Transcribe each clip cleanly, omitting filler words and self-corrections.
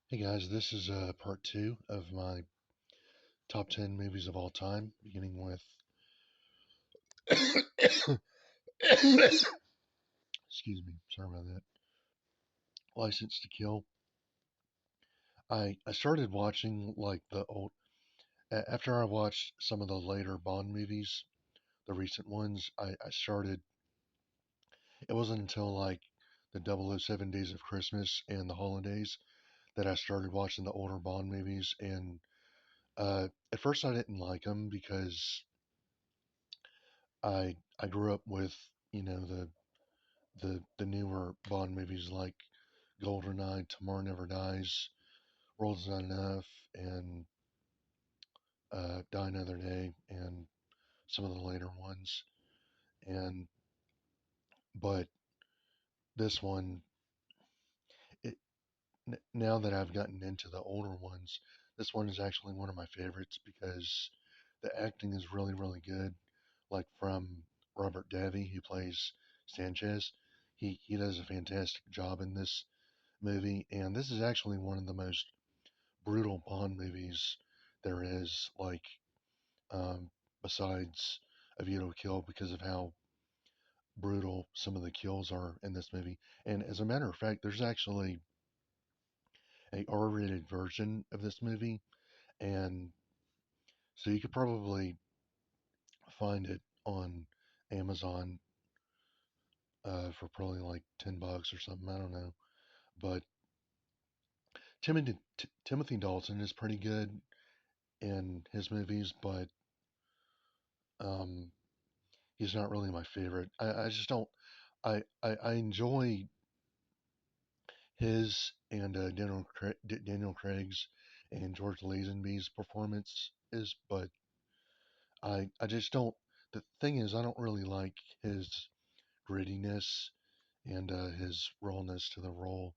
Hey guys, this is part two of my top 10 movies of all time, beginning with excuse me, sorry about that. License to Kill. I started watching like the old after I watched some of the later Bond movies, the recent ones. I started. It wasn't until like the 007 Days of Christmas and the holidays that I started watching the older Bond movies. And at first I didn't like them because I grew up with the newer Bond movies like GoldenEye, Tomorrow Never Dies, World's Not Enough, and Die Another Day, and some of the later ones. And but this one, it, now that I've gotten into the older ones, this one is actually one of my favorites because the acting is really really good. Like from Robert Davi, who plays Sanchez, he does a fantastic job in this movie, and this is actually one of the most brutal Bond movies there is, like, um, besides A View to a Kill, because of how brutal some of the kills are in this movie. And as a matter of fact, there's actually a R-rated version of this movie, and so you could probably find it on Amazon for probably like $10 or something. I don't know, but Timothy Dalton is pretty good in his movies, but um, he's not really my favorite. I just don't. I enjoy his and Daniel Craig's and George Lazenby's performances, but I just don't. The thing is, I don't really like his grittiness and his rawness to the role.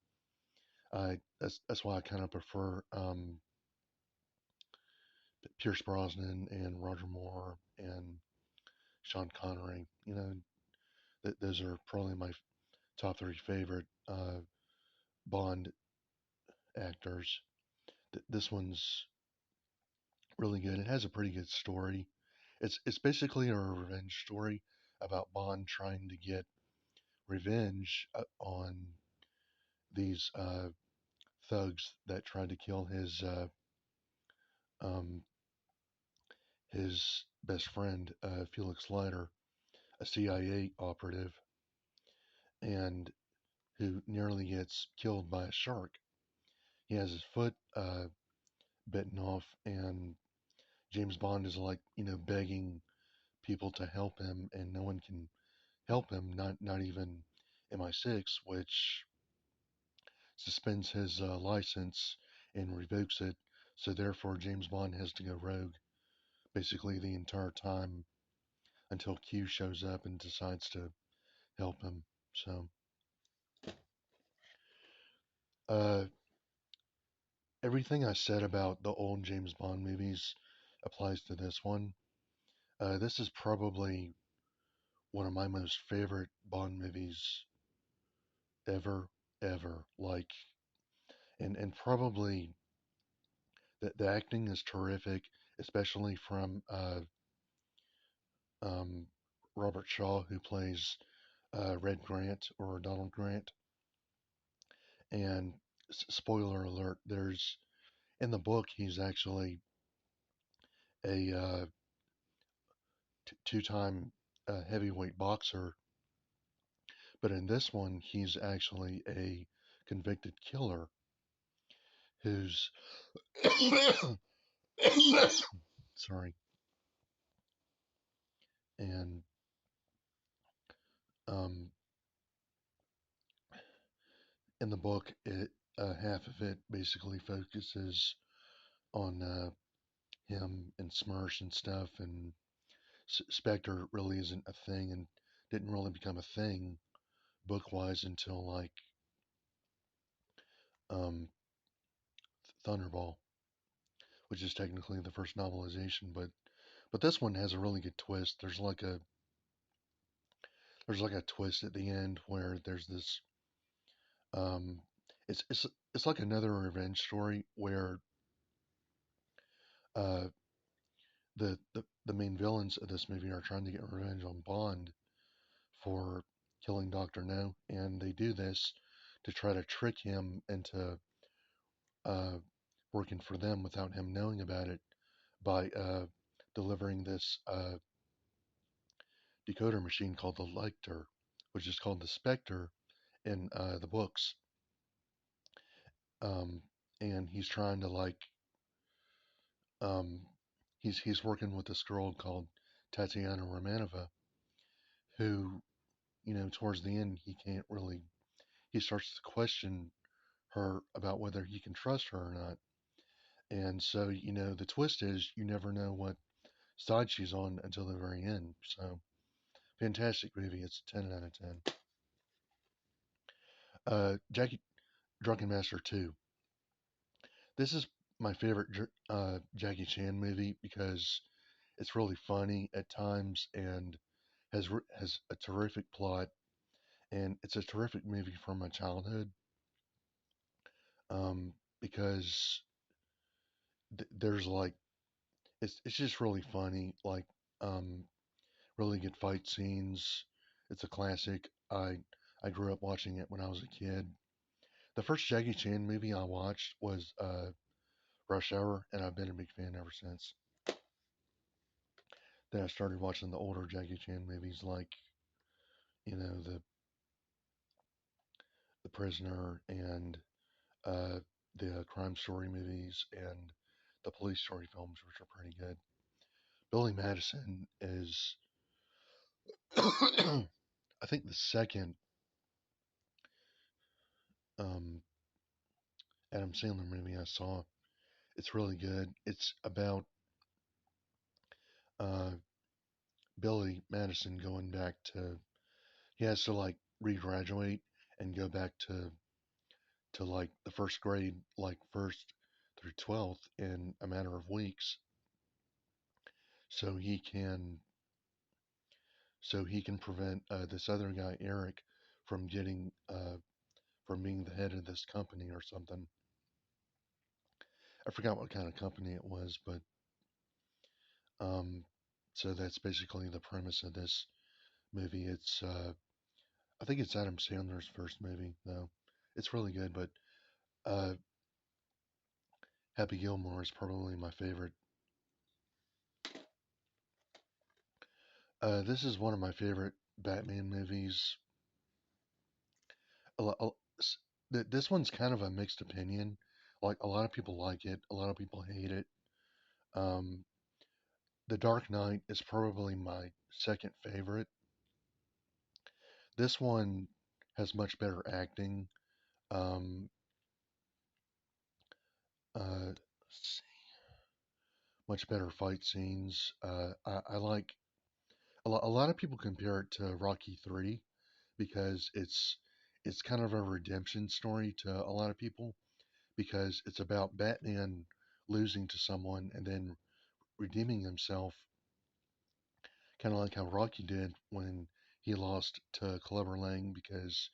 That's why I kind of prefer Pierce Brosnan and Roger Moore and Sean Connery. Those are probably my top three favorite Bond actors. This one's really good. It has a pretty good story. It's basically a revenge story about Bond trying to get revenge on these thugs that tried to kill um, his best friend, Felix Leiter, a CIA operative, and who nearly gets killed by a shark. He has his foot bitten off, and James Bond is like, begging people to help him, and no one can help him. Not even MI6, which suspends his license and revokes it. So therefore, James Bond has to go rogue basically the entire time until Q shows up and decides to help him. So uh, everything I said about the old James Bond movies applies to this one. This is probably one of my most favorite Bond movies ever, ever. Like, and probably the acting is terrific, especially from um, Robert Shaw, who plays Red Grant or Donald Grant. And spoiler alert: there's in the book he's actually a two-time heavyweight boxer, but in this one he's actually a convicted killer who's sorry. And um, in the book, it half of it basically focuses on him and Smersh and stuff, and Spectre really isn't a thing and didn't really become a thing book wise until like um, Thunderball, which is technically the first novelization. But this one has a really good twist. There's like a twist at the end where there's this. Um, It's like another revenge story where uh, the main villains of this movie are trying to get revenge on Bond for killing Doctor No, and they do this to try to trick him into uh, working for them without him knowing about it by delivering this decoder machine called the Lecter, which is called the Spectre in the books. Um, and he's trying to um, he's working with this girl called Tatiana Romanova, who towards the end he starts to question her about whether he can trust her or not. And so the twist is you never know what side she's on until the very end. So fantastic movie. It's a 10 out of 10. Jackie Drunken Master 2. This is my favorite Jackie Chan movie because it's really funny at times and has a terrific plot, and it's a terrific movie from my childhood. Because there's it's just really funny, um, really good fight scenes. It's a classic. I grew up watching it when I was a kid. The first Jackie Chan movie I watched was Rush Hour, and I've been a big fan ever since. Then I started watching the older Jackie Chan movies like the Prisoner and uh, the Crime Story movies and the Police Story films, which are pretty good. Billy Madison is, I think, the second um, Adam Sandler movie I saw. It's really good. It's about uh, Billy Madison going back to, he has to regraduate and go back to the first grade, like first through 12th in a matter of weeks, so he can prevent this other guy Eric from getting from being the head of this company or something. I forgot what kind of company it was, but um, so that's basically the premise of this movie. It's I think it's Adam Sandler's first movie though. It's really good, but uh, Happy Gilmore is probably my favorite. This is one of my favorite Batman movies. A, lo- a, s- this one's kind of a mixed opinion. Like a lot of people like it, a lot of people hate it. Um, The Dark Knight is probably my second favorite. This one has much better acting, um, uh, much better fight scenes. I like a lot of people compare it to Rocky 3 because it's kind of a redemption story to a lot of people because it's about Batman losing to someone and then redeeming himself, kind of like how Rocky did when he lost to Clubber Lang because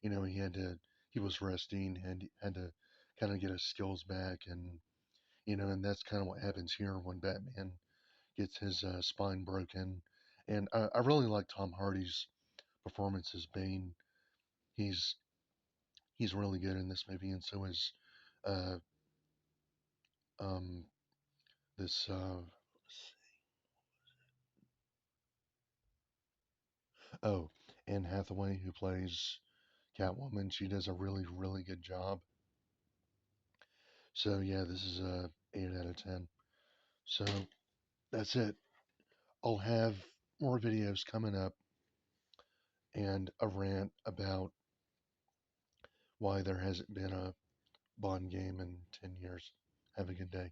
he was resting and he had to kind of get his skills back, and that's kind of what happens here when Batman gets his spine broken. And I really like Tom Hardy's performance as Bane. He's he's really good in this movie, and so is uh, um, this oh, Anne Hathaway, who plays Catwoman. She does a really really good job. So yeah, this is a 8 out of 10. So that's it. I'll have more videos coming up and a rant about why there hasn't been a Bond game in 10 years. Have a good day.